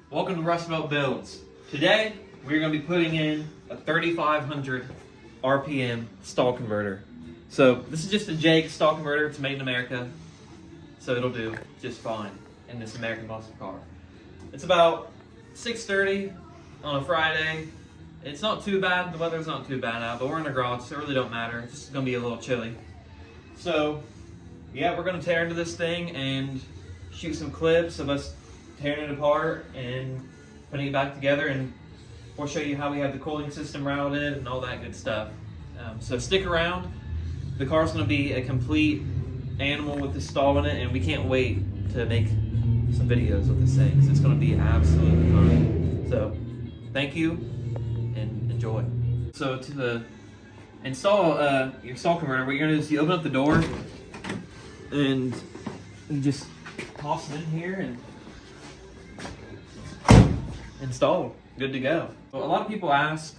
Welcome to Rust Belt Builds. Today, we're going to be putting in a 3,500 RPM stall converter. So this is just a Jake stall converter. It's made in America, so it'll do just fine in this American muscle car. It's about 6:30 on a Friday. It's not too bad. The weather's not too bad out, but we're in the garage, so it really don't matter. It's just going to be a little chilly. So, yeah, we're going to tear into this thing and shoot some clips of us tearing it apart and putting it back together, and we'll show you how we have the cooling system routed and all that good stuff. So stick around. The car's going to be a complete animal with the stall in it, and we can't wait to make some videos with this thing, because it's going to be absolutely fun. So thank you and enjoy. So to install your stall converter, what you're going to do is you open up the door and you just toss it in here and installed, good to go. Well, a lot of people ask,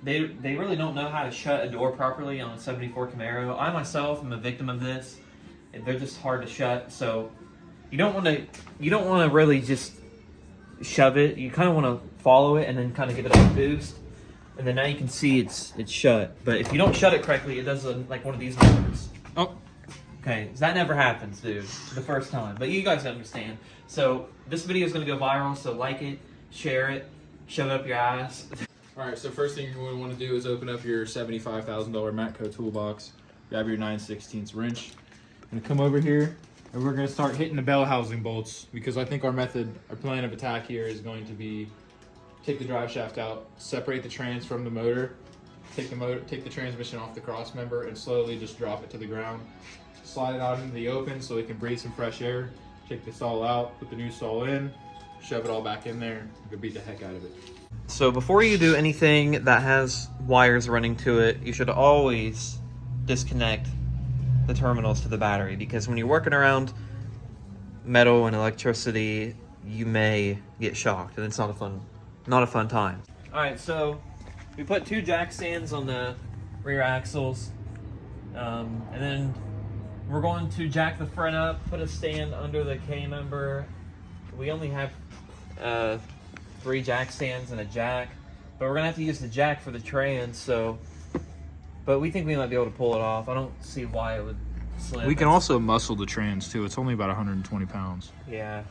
they really don't know how to shut a door properly on a 74 Camaro. I myself am a victim of this. They're just hard to shut. So you don't want to really just shove it. You kind of want to follow it and then kind of give it a boost, and then now you can see it's shut. But if you don't shut it correctly, it does like one of these numbers. Oh. Okay, so that never happens, dude, the first time. But you guys understand. So this video is going to go viral, so like it, share it, shove it up your ass. Alright, so first thing you're going to want to do is open up your $75,000 Matco toolbox, grab your 9/16 wrench, and come over here, and we're going to start hitting the bell housing bolts, because I think our plan of attack here is going to be take the drive shaft out, separate the trans from the motor, take the transmission off the cross member, and slowly just drop it to the ground. Slide it out into the open so we can breathe some fresh air. Take the stall out, put the new stall in, shove it all back in there, and go beat the heck out of it. So before you do anything that has wires running to it, you should always disconnect the terminals to the battery, because when you're working around metal and electricity, you may get shocked, and it's not a fun time. All right, so we put 2 jack stands on the rear axles, and then we're going to jack the front up, put a stand under the K-member. We only have 3 jack stands and a jack, but we're gonna have to use the jack for the trans, but we think we might be able to pull it off. I don't see why it would slip. We can also muscle the trans too. It's only about 120 pounds. Yeah.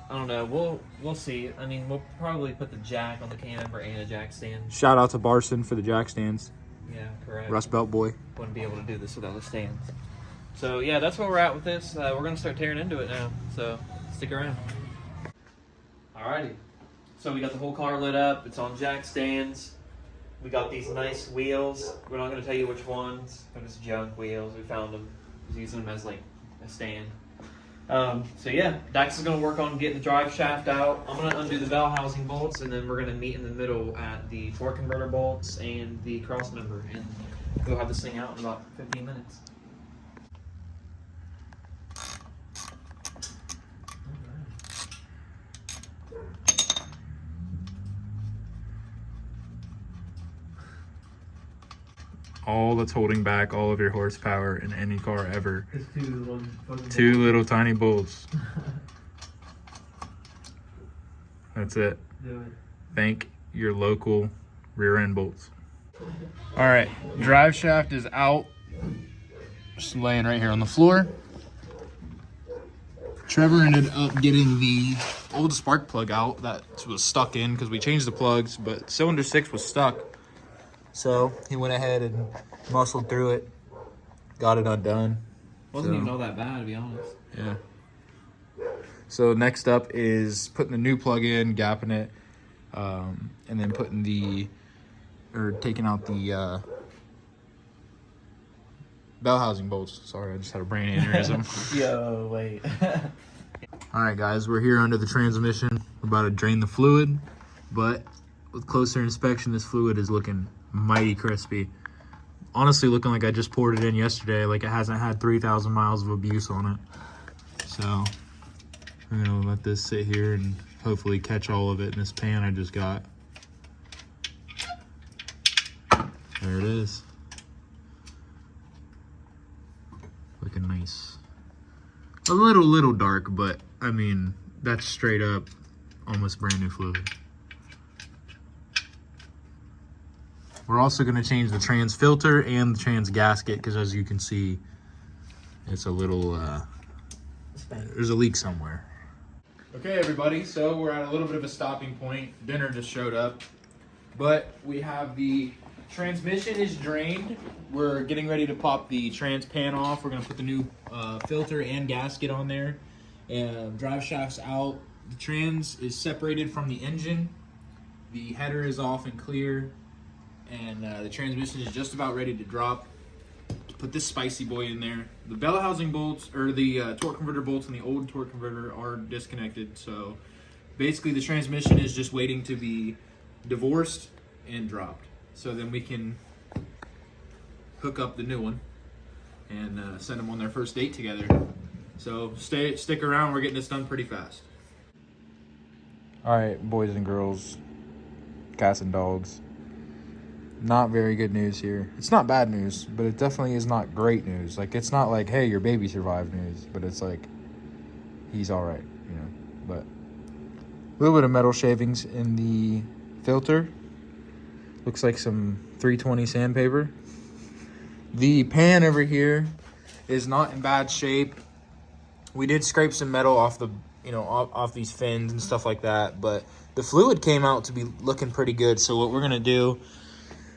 I don't know. We'll see. I mean, we'll probably put the jack on the K-member and a jack stand. Shout out to Barson for the jack stands. Yeah, correct. Rust Belt boy. Wouldn't be able to do this without the stands. So yeah, that's where we're at with this. We're gonna start tearing into it now, so stick around. Alrighty, so we got the whole car lit up. It's on jack stands. We got these nice wheels. We're not gonna tell you which ones. They're just junk wheels. We found them. I was using them as like a stand. So yeah, Dax is gonna work on getting the drive shaft out. I'm gonna undo the bell housing bolts, and then we're gonna meet in the middle at the torque converter bolts and the cross member, and we'll have this thing out in about 15 minutes. All that's holding back all of your horsepower in any car ever. 2 little tiny bolts. That's it. Do it. Thank your local rear end bolts. All right, drive shaft is out. Just laying right here on the floor. Trevor ended up getting the old spark plug out that was stuck in, because we changed the plugs, but cylinder 6 was stuck. So he went ahead and muscled through it, got it undone. Wasn't even all that bad, to be honest. Yeah. So next up is putting the new plug in, gapping it, and then taking out the bell housing bolts. Sorry, I just had a brain aneurysm. Yo, wait. All right, guys, we're here under the transmission. We're about to drain the fluid, but with closer inspection, this fluid is looking mighty crispy. Honestly, looking like I just poured it in yesterday, like it hasn't had 3,000 miles of abuse on it. So I'm gonna let this sit here and hopefully catch all of it in this pan I just got. There it is. Looking nice. A little dark, but I mean, that's straight up almost brand new fluid. We're also going to change the trans filter and the trans gasket because, as you can see, it's a little, there's a leak somewhere. Okay, everybody, so we're at a little bit of a stopping point. Dinner just showed up, but we have the transmission is drained. We're getting ready to pop the trans pan off. We're going to put the new filter and gasket on there. Drive shaft's out. The trans is separated from the engine. The header is off and clear. And the transmission is just about ready to drop. Put this spicy boy in there. The bell housing bolts, or the torque converter bolts in the old torque converter are disconnected. So basically the transmission is just waiting to be divorced and dropped. So then we can hook up the new one and send them on their first date together. So stick around, we're getting this done pretty fast. All right, boys and girls, cats and dogs. Not very good news here. It's not bad news, but it definitely is not great news. Like, it's not like, hey, your baby survived news, but it's like, he's all right, you know. But a little bit of metal shavings in the filter. Looks like some 320 sandpaper. The pan over here is not in bad shape. We did scrape some metal off the, off these fins and stuff like that, but the fluid came out to be looking pretty good. So what we're gonna do,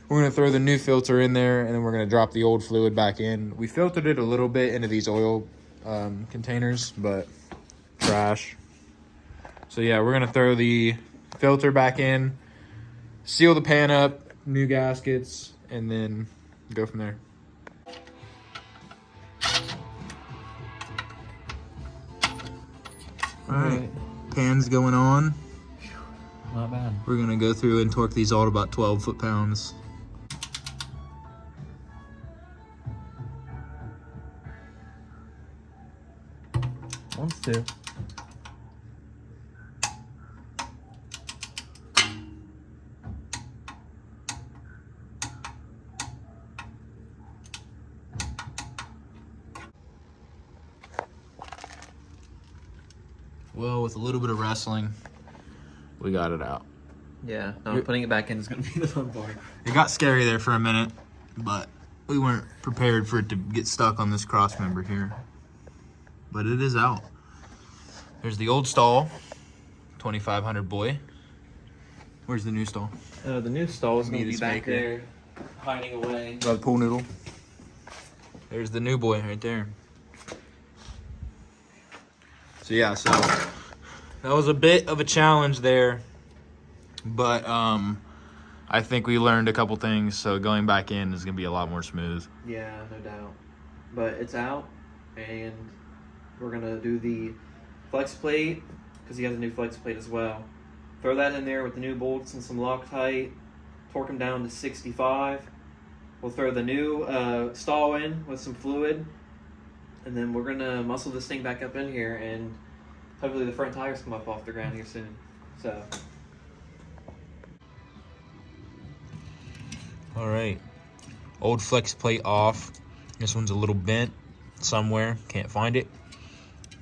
we're going to throw the new filter in there, and then we're going to drop the old fluid back in. We filtered it a little bit into these oil containers, but trash. So yeah, we're going to throw the filter back in, seal the pan up, new gaskets, and then go from there. All right, pan's going on. Not bad. We're going to go through and torque these all to about 12 foot-pounds. Wants to. Well, with a little bit of wrestling, we got it out. Yeah, no, putting it back in is going to be the fun part. It got scary there for a minute, but we weren't prepared for it to get stuck on this cross member here. But it is out. There's the old stall, 2500 boy. Where's the new stall? The new stall is going to be Meat is back maker. there, hiding away. Got the pool noodle. There's the new boy right there. So yeah, so that was a bit of a challenge there, but I think we learned a couple things. So going back in is gonna be a lot more smooth. Yeah, no doubt. But it's out, and we're gonna do the flex plate because he has a new flex plate as well. Throw that in there with the new bolts and some Loctite. Torque them down to 65. We'll throw the new stall in with some fluid, and then we're gonna muscle this thing back up in here, and hopefully the front tires come up off the ground here soon. So. All right, old flex plate off. This one's a little bent somewhere, can't find it.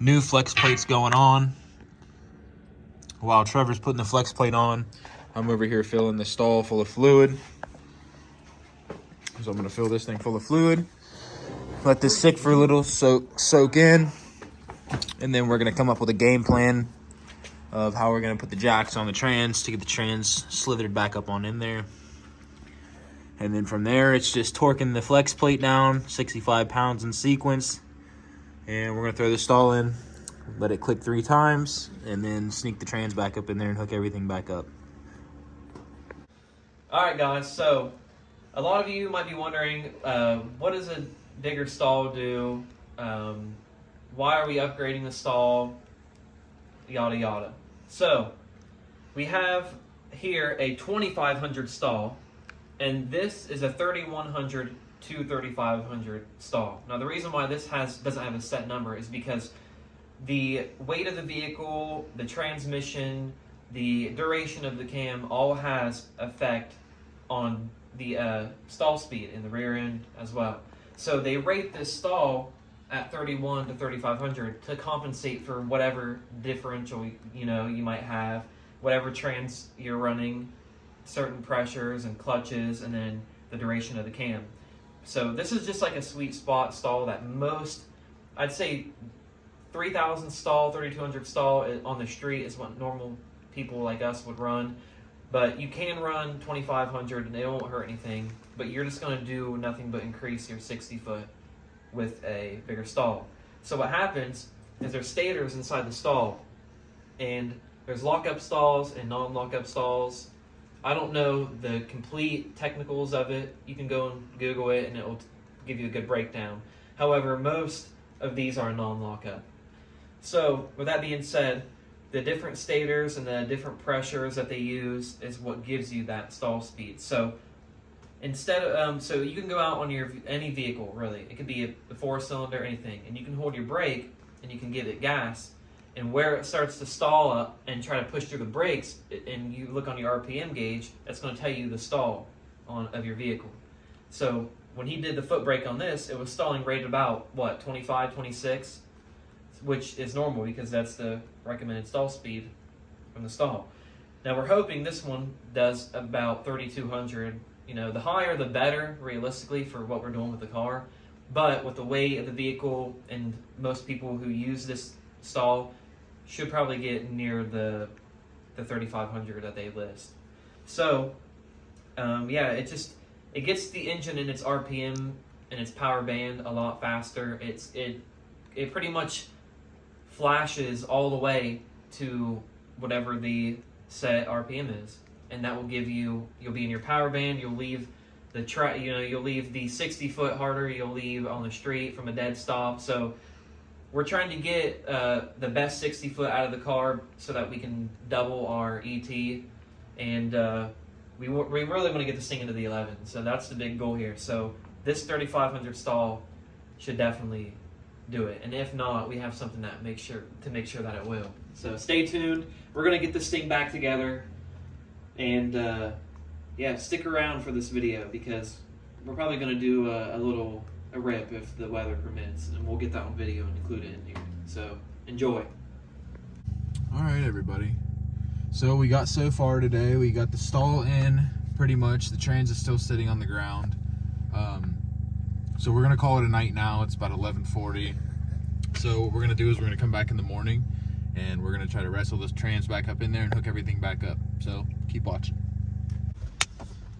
New flex plate's going on. While Trevor's putting the flex plate on, I'm over here filling the stall full of fluid. So I'm gonna fill this thing full of fluid. Let this sit for a little, soak in. And then we're gonna come up with a game plan of how we're gonna put the jacks on the trans to get the trans slithered back up on in there. And then from there, it's just torquing the flex plate down, 65 pounds in sequence. And we're gonna throw the stall in, let it click 3 times, and then sneak the trans back up in there and hook everything back up. All right, guys, so a lot of you might be wondering, what does a bigger stall do? Why are we upgrading the stall? Yada, yada. So we have here a 2500 stall, and this is a 3100 to 3500 stall. Now, the reason why this doesn't have a set number is because the weight of the vehicle, the transmission, the duration of the cam all has effect on the stall speed in the rear end as well. So they rate this stall at 31 to 3500 to compensate for whatever differential you might have whatever trans you're running, certain pressures and clutches, and then the duration of the cam. So this is just like a sweet spot stall that most, I'd say 3,000 stall, 3,200 stall on the street is what normal people like us would run. But you can run 2,500 and it won't hurt anything, but you're just going to do nothing but increase your 60 foot with a bigger stall. So what happens is there's stators inside the stall, and there's lockup stalls and non-lockup stalls. I don't know the complete technicals of it. You can go and Google it and it will give you a good breakdown. However, most of these are non-lockup. So with that being said, the different stators and the different pressures that they use is what gives you that stall speed. So instead of, so you can go out on any vehicle really. It could be a 4-cylinder, anything, and you can hold your brake and you can give it gas. And where it starts to stall up and try to push through the brakes, and you look on your RPM gauge, that's going to tell you the stall of your vehicle. So when he did the foot brake on this, it was stalling right about, what, 25, 26, which is normal because that's the recommended stall speed from the stall. Now we're hoping this one does about 3,200. You know, the higher the better, realistically, for what we're doing with the car. But with the weight of the vehicle and most people who use this stall, should probably get near the 3,500 that they list. So, yeah, it gets the engine in its RPM and its power band a lot faster. It pretty much flashes all the way to whatever the set RPM is, and that will give you'll be in your power band. You'll leave you'll leave the 60 foot harder. You'll leave on the street from a dead stop. So we're trying to get the best 60 foot out of the car so that we can double our ET, and we really want to get this thing into the 11. So that's the big goal here. So this 3,500 stall should definitely do it, and if not, we have something that make sure that it will. So stay tuned. We're gonna get this thing back together, and yeah, stick around for this video because we're probably gonna do a rip if the weather permits, and we'll get that on video and include it in here. So enjoy. All right, everybody. So we got so far today. We got the stall in pretty much. The trans is still sitting on the ground. So we're gonna call it a night now. It's about 11:40. So what we're gonna do is we're gonna come back in the morning and we're gonna try to wrestle this trans back up in there and hook everything back up. So keep watching.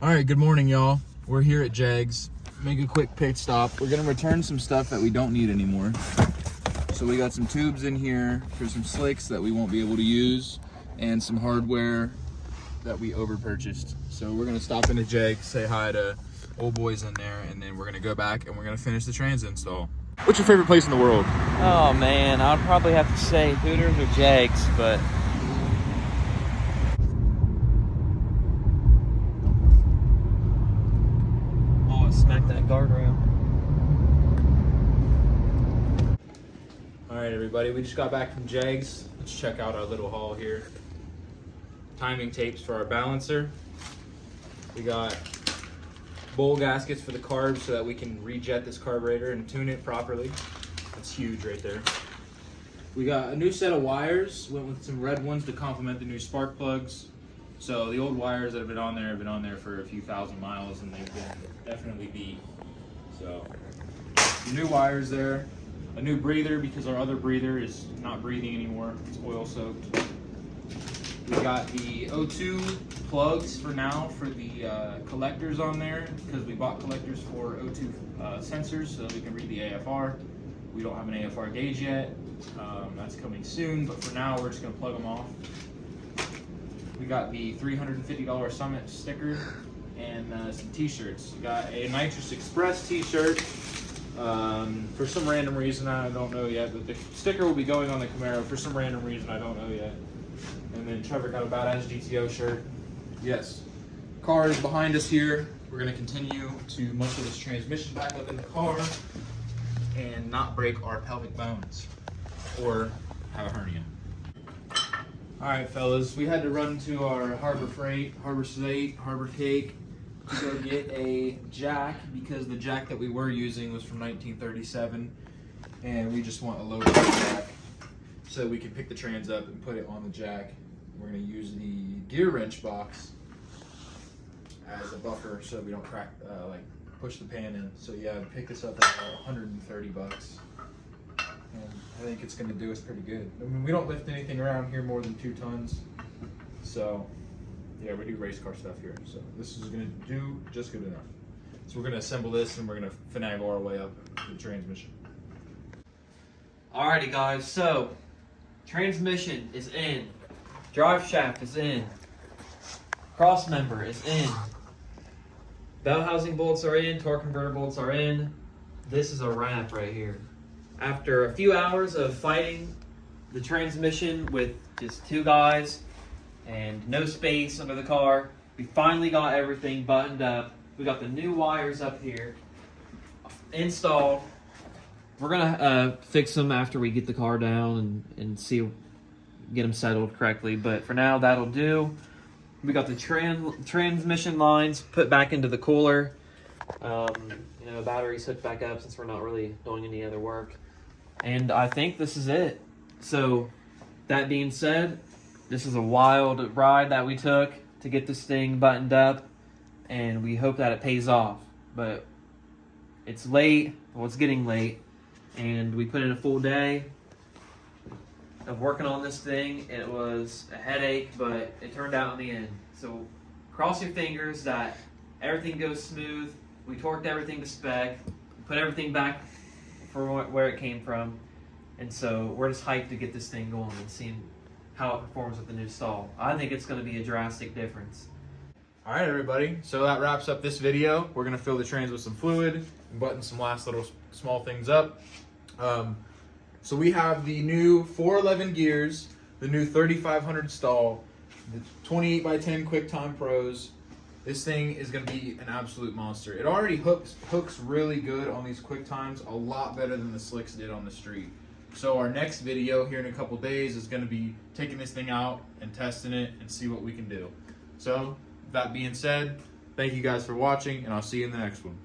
All right, good morning, y'all. We're here at Jags. Make a quick pit stop. We're gonna return some stuff that we don't need anymore. So we got some tubes in here for some slicks that we won't be able to use, and some hardware that we over purchased. So we're gonna stop into Jags, say hi to old boys in there, and then we're gonna go back and we're gonna finish the trans install. What's your favorite place in the world? Oh man, I'd probably have to say Hooters or Jags, but smack that guardrail. All right, everybody, we just got back from Jags. Let's check out our little haul here. Timing tapes for our balancer. We got bowl gaskets for the carbs so that we can rejet this carburetor and tune it properly. That's huge right there. We got a new set of wires. Went with some red ones to complement the new spark plugs. So the old wires that have been on there for a few thousand miles, and they've been definitely beat. So new wires there. A new breather because our other breather is not breathing anymore. It's oil soaked. We got the O2 plugs for now for the collectors on there, because we bought collectors for O2 sensors so that we can read the AFR. We don't have an AFR gauge yet. That's coming soon, but for now we're just going to plug them off. We got the $350 Summit sticker and some t-shirts. We got a Nitrous Express t-shirt. For some random reason, I don't know yet, but the sticker will be going on the Camaro for some random reason, I don't know yet. And then Trevor got a Badass GTO shirt. Yes. Car is behind us here. We're going to continue to muscle this transmission back up in the car and not break our pelvic bones or have a hernia. All right, fellas, we had to run to our Harbor Freight, Harbor State, Harbor Cake to go get a jack, because the jack that we were using was from 1937, and we just want a low jack so we can pick the trans up and put it on the jack We're going to use the gear wrench box as a buffer so we don't crack, like push the pan in. So yeah, I picked this up at about 130 bucks. And I think it's going to do us pretty good. I mean, we don't lift anything around here more than 2 tons. So yeah, we do race car stuff here. So this is going to do just good enough. So we're going to assemble this and we're going to finagle our way up to the transmission. Alrighty guys, so transmission is in, drive shaft is in, cross member is in, bell housing bolts are in, torque converter bolts are in. This is a wrap right here. After a few hours of fighting the transmission with just 2 guys and no space under the car, we finally got everything buttoned up. We got the new wires up here installed. We're gonna fix them after we get the car down and get them settled correctly. But for now, that'll do. We got the transmission lines put back into the cooler. Batteries hooked back up since we're not really doing any other work. And I think this is it. So that being said, this is a wild ride that we took to get this thing buttoned up, and we hope that it pays off. But it's late. Well, it's getting late. And we put in a full day of working on this thing. It was a headache, but it turned out in the end. So cross your fingers that everything goes smooth. We torqued everything to spec, put everything back for where it came from. And so we're just hyped to get this thing going and seeing how it performs with the new stall. I think it's going to be a drastic difference. All right, everybody. So that wraps up this video. We're going to fill the trans with some fluid and button some last little small things up. So we have the new 411 gears, the new 3500 stall, the 28 by 10 QuickTime Pros. This thing is going to be an absolute monster. It already hooks really good on these QuickTimes, a lot better than the slicks did on the street. So our next video here in a couple days is going to be taking this thing out and testing it and see what we can do. So that being said, thank you guys for watching, and I'll see you in the next one.